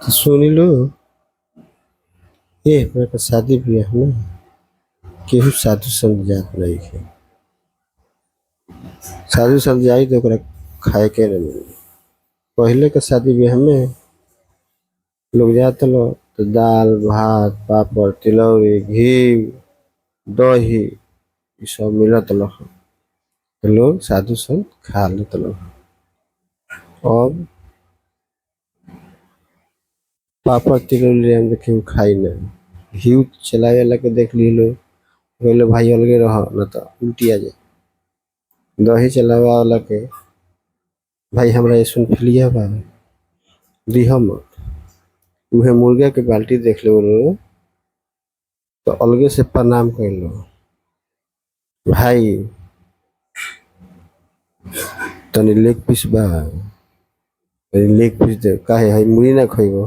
तो सुनी लो ये हमारे का शादी ब्याह में केहू साधु संत जात नहीं है। साधु संत जाई तो ओकरा खाए के न मिली। पहले के शादी ब्याह में लोग जात लो तो दाल भात पापड़ तिलौरी घी दही ये सब मिलत लो। तो लोग साधु संत खा लेत लो। अब पापड़ तिलौरी हम केहू खाई ना। घी चलावे ला के देख ली लो बोले भाई अलगे रह न तो उल्टी आ जाए। दही चलावे वाला के भाई हमरा एसोफिलिया बा दिह मत। उहे मुर्गा के बाल्टी देख ले बोलो तो अलगे से प्रणाम कर लो भाई तनी लेग पीस बा लेग पीस दे काहे है मुड़ी ना खइबो